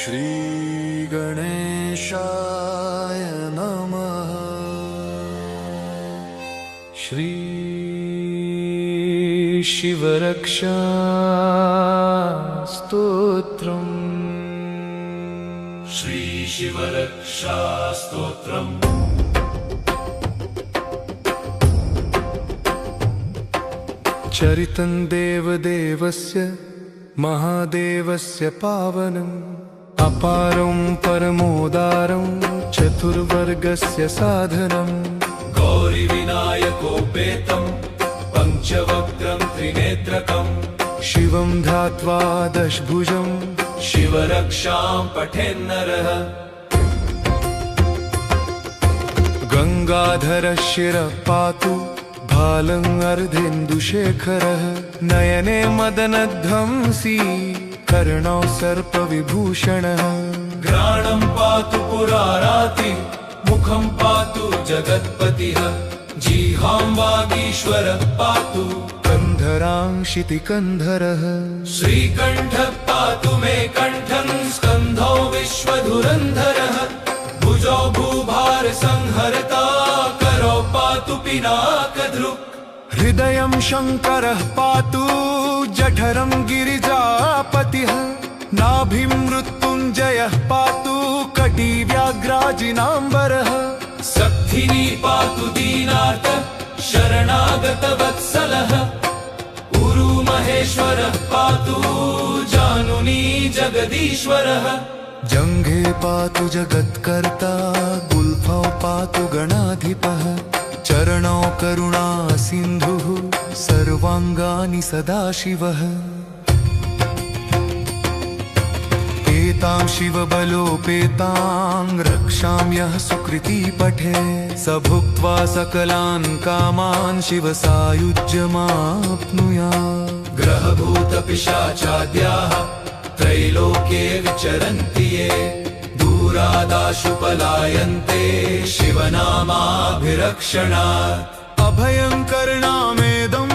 श्री गणेशाय नमः। श्री शिवरक्षा स्तोत्रम्। श्री शिवरक्षा स्तोत्रम्। चरितं देवदेवस्य महादेवस्य पावनम् अपारं परमोदारं चतुर्वर्गस्य साधनम्। गौरीविनायकोपेतं पञ्चवक्त्रं त्रिनेत्रकम् शिवं ध्यात्वा दशभुजं शिवरक्षां पठेन्नरः। गंगाधरः शिरः पातु भालं अर्धेन्दुशेखरः। नयने मदनध्वंसी कर्णौ सर्पविभूषणः। घ्राणं पातु पुराराति मुखं पातु जगत्पतिः। जिह्वां वागीश्वरः पातु कन्धरांशितिकन्धरः। श्रीकण्ठः पातु मे कण्ठं स्कन्धौ विश्वधुरन्धरः। भुजौ भूभारसंहर्ता करौ पातु पिनाकधृक्। हृदयं शङ्करः पातु जठरं गिरिजापतिः। नाभिं मृत्युञ्जयः पातु कटिव्याघ्राजिनाम्बरः। सक्थिनी पातु दीनार्त शरणागतवत्सलः। उरु महेश्वरः पातु जानुनी जगदीश्वरः। जङ्घे पातु जगत्कर्ता गुल्फौ पातु गणाधिपः। चरणौ करुणा सिन्धुः सर्वाङ्गानि सदाशिवः। एतां शिवबलोपेतां रक्षां यः सुकृती पठे स भुक्त्वा सकलान् कामान् शिवसायुज्यमाप्नुयात्। ग्रहभूतपिशाचाद्याः त्रैलोक्ये विचरन्ति ये दूरादाशु पलायन्ते शिवनामाभिरक्षणात्। अभयं कर्णामेदं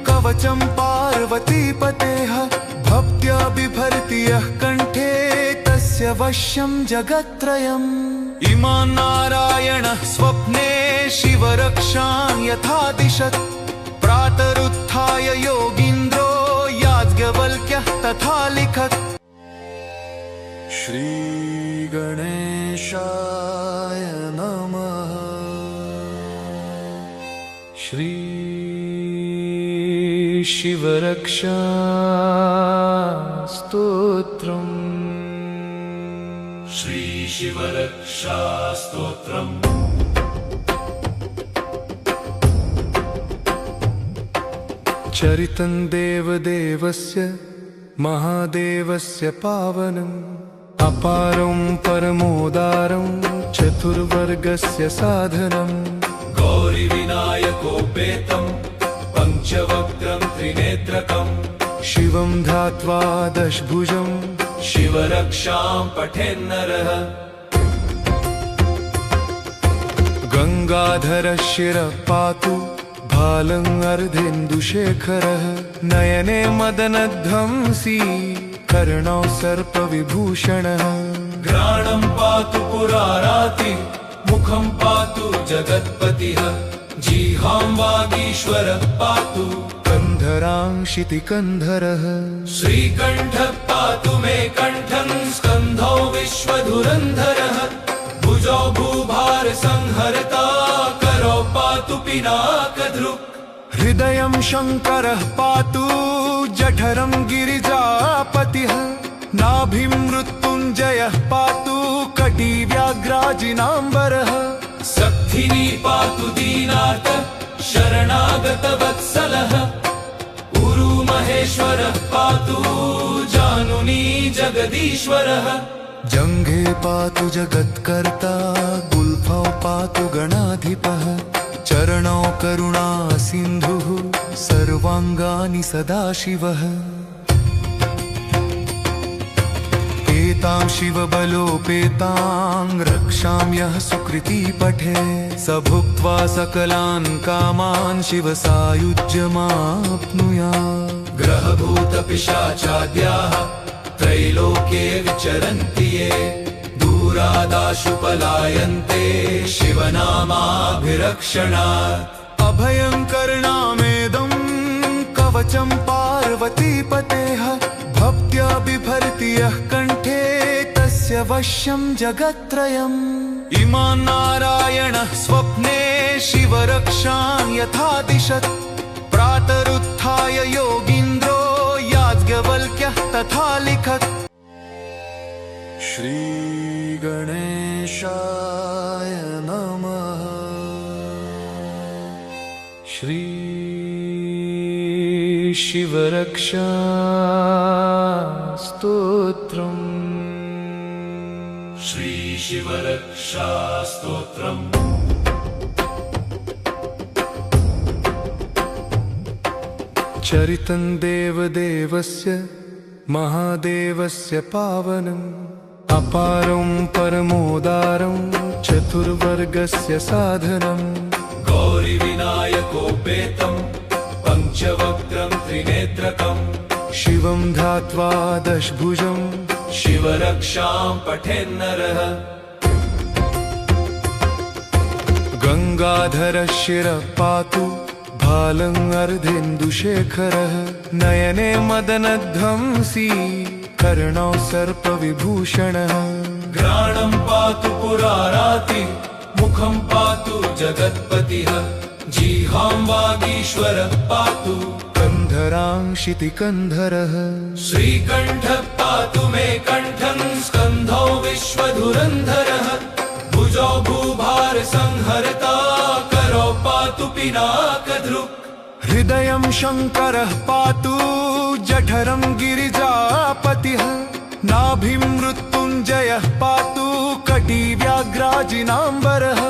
कवचं पार्वतीपतेः। भक्त्या बिभर्ति यः कण्ठे तस्य वश्यं जगत्त्रयम्। इमान् नारायणः स्वप्ने शिवरक्षां यथा दिशत्। प्रातरुत्थाय योगीन्द्रो याज्ञवल्क्यः तथा लिखत्। श्री गणेशाय नमः। श्री शिवरक्षा स्तोत्रम्। श्री शिवरक्षा स्तोत्रम्। चरितं देवदेवस्य महादेवस्य पावनम् अपारं परमोदारं चतुर्वर्गस्य साधनम्। गौरीविनायकोपेतं पञ्चवक्त्रं त्रिनेत्रकम् शिवं ध्यात्वा दशभुजं शिवरक्षां पठेन्नरः। गंगाधरः शिरः पातु भालं अर्धेन्दुशेखरः। नयने मदनध्वंसी कर्णौ सर्पविभूषणः। घ्राणं पातु पुराराति मुखं पातु जगत्पतिः। जिह्वां वागीश्वरः पातु कन्धरांशितिकन्धरः। श्रीकण्ठः पातु मे कण्ठं स्कन्धौ विश्वधुरन्धरः। भुजौ भूभारसंहर्ता करौ पातु पिनाकधृक्। हृदयं शङ्करः पातु जठरं गिरिजापतिः। नाभिं मृत्युञ्जयः पातु कटिव्याघ्राजिनाम्बरः। सक्थिनी पातु दीनार्त शरणागतवत्सलः। उरु महेश्वरः पातु जानुनी जगदीश्वरः। जङ्घे पातु जगत्कर्ता गुल्फौ पातु गणाधिपः। चरणौ करुणा सिन्धुः सर्वाङ्गानि सदाशिवः। एतां शिवबलोपेतां रक्षां यः सुकृती पठे स भुक्त्वा सकलान् कामान् शिवसायुज्यमाप्नुयात्। ग्रहभूतपिशाचाद्याः त्रैलोक्ये त्रैलोके विचरन्ति ये दूरादाशु पलायन्ते शिवनामाभिरक्षणात् अभयं करुणामेदं कवचं पार्वतीपतेः भक्त्या बिभर्ति यः कण्ठे तस्य वश्यं जगत्त्रयम् इमान् नारायणः स्वप्ने शिवरक्षां यथा दिशत् प्रातरुत्थाय योगीन्द्रो याज्ञवल्क्यः तथा लिखत्। श्रीगणेशाय नमः। श्री शिवरक्षा स्तोत्रम्। श्री शिवरक्षा स्तोत्रम्। चरितं देवदेवस्य महादेवस्य पावनम् अपारं परमोदारं चतुर्वर्गस्य साधनम् गौरीविनायकोपेतम् पञ्चवक्त्रं त्रिनेत्रकम् शिवं ध्यात्वा दशभुजं शिवरक्षां पठेन्नरः गङ्गाधरः शिरः पातु भालं अर्धेन्दुशेखरः नयने मदनध्वंसी कर्णौ सर्पविभूषणः घ्राणं पातु पुराराति मुखं पातु जगत्पतिः जिह्वां वागीश्वरः पातु कन्धरांशितिकन्धरः श्रीकण्ठः पातु मे कण्ठं स्कन्धौ विश्वधुरन्धरः भुजौ भूभारसंहर्ता करौ पातु पिनाकधृक् हृदयं शङ्करः पातु जठरं गिरिजापतिः नाभिं मृत्युञ्जयः पातु कटिव्याघ्राजिनाम्बरः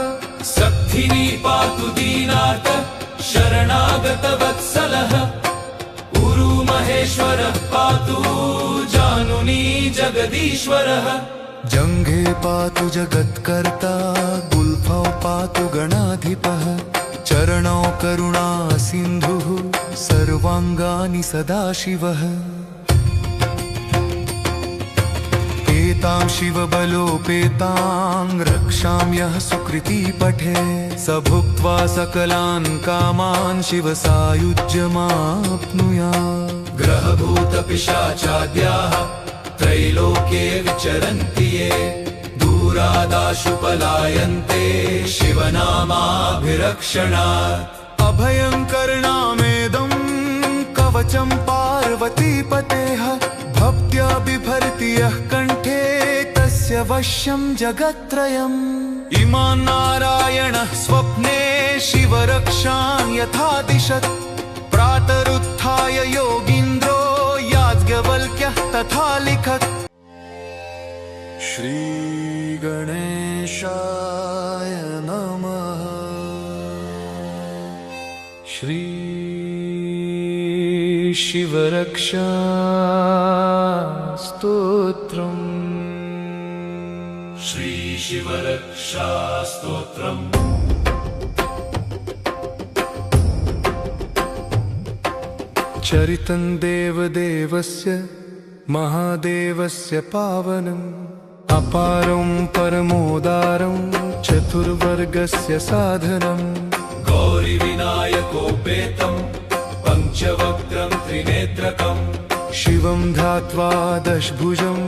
सक्थिनी पातु दीनार्त शरणागतवत्सलः उरु महेश्वरः पातु जानुनी जगदीश्वरः जङ्घे पातु जगत्कर्ता गुल्फौ पातु गणाधिपः चरणौ करुणा सिन्धुः सर्वाङ्गानि सदाशिवः एतां शिवबलोपेतां रक्षां यः सुकृती पठे स भुक्त्वा सकलान् कामान् शिवसायुज्यमाप्नुयात् ग्रहभूतपिशाचाद्याः त्रैलोके विचरन्ति ये दूरादाशु पलायन्ते शिवनामाभिरक्षणात् अभयं करुणामेदं कवचं पार्वतीपतेः भक्त्या बिभर्ति यः कण्ठे तस्य वश्यं जगत्त्रयम् इमान् नारायणः स्वप्ने शिवरक्षां यथा दिशत् प्रातरुत्थाय योगीन्द्रो याज्ञवल्क्यः तथा लिखत्। श्रीगणेशाय नमः। श्री शिवरक्षा स्तोत्रम्। श्री शिवरक्षा स्तोत्रम्। चरितं देवदेवस्य महादेवस्य पावनम् अपारं परमोदारं चतुर्वर्गस्य साधनम् गौरीविनायकोपेतम् पञ्चवक्त्रं त्रिनेत्रकम् शिवं ध्यात्वा दशभुजं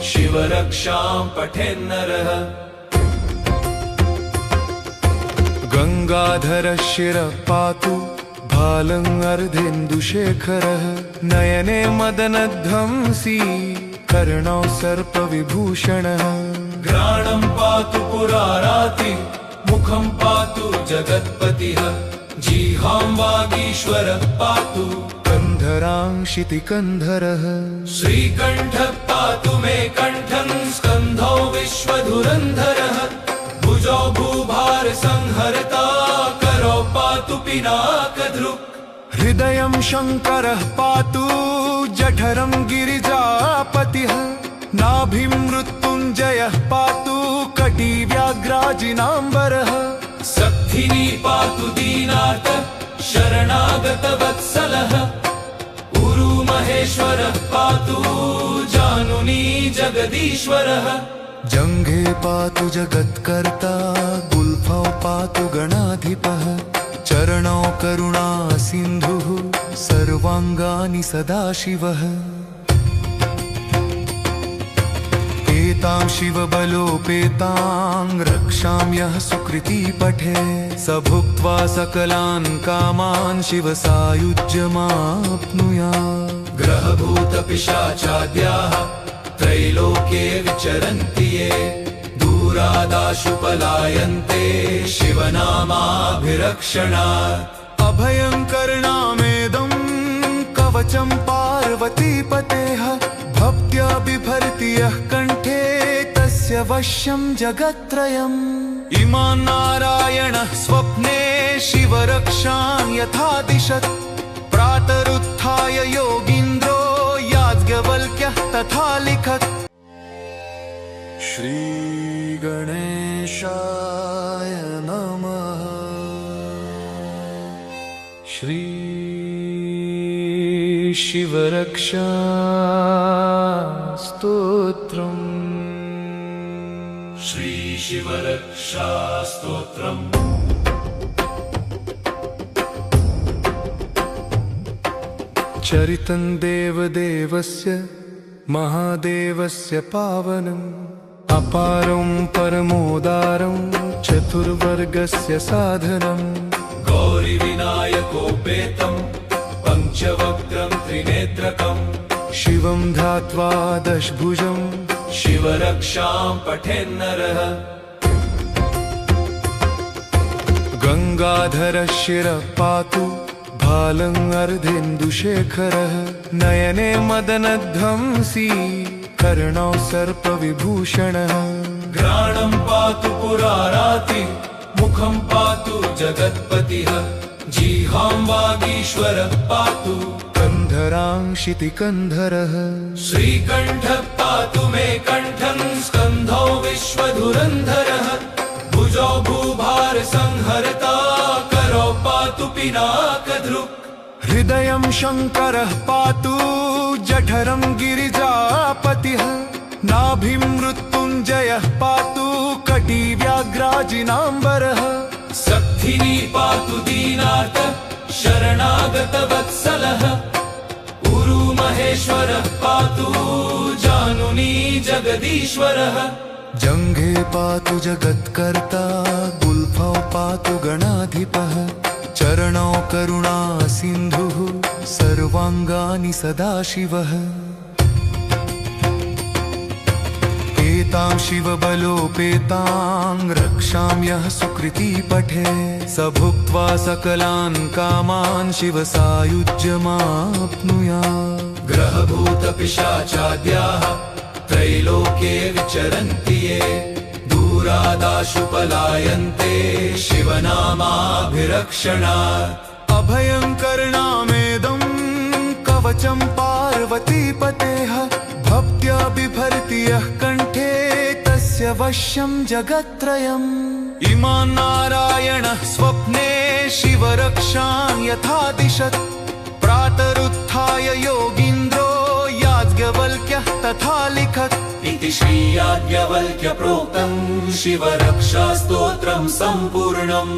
शिवरक्षां पठेन्नरः गङ्गाधरः शिरः पातु भालं अर्धेन्दुशेखरः नयने मदनध्वंसी कर्णौ सर्पविभूषणः घ्राणं पातु पुराराति मुखं पातु जगत्पतिः जिह्वां वागीश्वरः पातु कन्धरांशितिकन्धरः श्रीकण्ठः पातु मे कण्ठं स्कन्धौ विश्वधुरन्धरः भुजौ भूभारसंहर्ता करौ पातु पिनाकधृक् हृदयं शङ्करः पातु जठरं गिरिजापतिः नाभिं मृत्युञ्जयः पातु कटिव्याघ्राजिनाम्बरः सक्थिनी पातु दीनार्त शरणागतवत्सलः उरु महेश्वरः पातु जानुनी जगदीश्वरः जङ्घे पातु जगत्कर्ता गुल्फौ पातु गणाधिपः चरणौ करुणा सिन्धुः सर्वाङ्गानि सदाशिवः एतां शिवबलोपेतां रक्षां यः सुकृती पठे स भुक्त्वा सकलान् कामान् शिवसायुज्यमाप्नुयात् ग्रहभूतपिशाचाद्याः त्रैलोक्ये विचरन्ति ये दूरादाशु पलायन्ते शिवनामाभिरक्षणात् अभयं कर्णामेदं कवचं पार्वतीपतेः भक्त्या बिभर्ति यः कण्ठे तस्य वश्यं जगत्त्रयम् इमान् नारायणः स्वप्ने शिवरक्षां यथा दिशत् प्रातरुत्थाय योगीन्द्रो याज्ञवल्क्यः तथा लिखत् श्रीगणेशाय नमः श्री शिवरक्षा स्तोत्रम् श्री शिवरक्षा स्तोत्रम् चरितं देवदेवस्य महादेवस्य पावनम् अपारं परमोदारं चतुर्वर्गस्य साधनम् गौरीविनायकोपेतम् पञ्चवक्त्रं त्रिनेत्रकम् शिवं ध्यात्वा दशभुजं शिवरक्षां पठेन्नरः गङ्गाधरः शिरः पातु भालम् अर्धेन्दुशेखरः नयने मदनध्वंसी कर्णौ सर्पविभूषणः घ्राणं पातु पुराराति मुखं पातु जगत्पतिः जिह्वां वागीश्वरः पातु कन्धरांशितिकन्धरः श्रीकण्ठः पातु मे कण्ठं स्कन्धौ विश्वधुरन्धरः भुजौ भूभारसंहरता करौ पातु पिनाकधृक् हृदयं शङ्करः पातु जठरं गिरिजापतिः नाभिं मृत्युञ्जयः पातु कटिव्याघ्राजिनाम्बरः सक्थिनी पातु दीनार्थ शरणागतवत्सलः उरु महेश्वरः पातु जानुनी जगदीश्वरः जङ्घे पातु जगत्कर्ता गुल्फौ पातु गणाधिपः चरणौ करुणा सिन्धुः सर्वाङ्गानि सदाशिवः एतां शिवबलोपेतां रक्षां यः सुकृती पठे स भुक्त्वा सकलान् कामान् शिवसायुज्यमाप्नुयात् ग्रहभूतपिशाचाद्याः त्रैलोक्ये विचरन्ति ये दूरादाशु पलायन्ते शिवनामाभिरक्षणात् अभयं कर्णामेदं कवचं पार्वतीपतेः भक्त्या बिभर्ति यः कण्ठे तस्य वश्यं जगत्त्रयम् इमान् नारायणः स्वप्ने शिवरक्षां यथा दिशत् प्रातरुत्थाय योगीन्द्रो याज्ञवल्क्यः तथा लिखत् इति श्री याज्ञवल्क्य प्रोक्तं शिवरक्षा स्तोत्रं सम्पूर्णम्।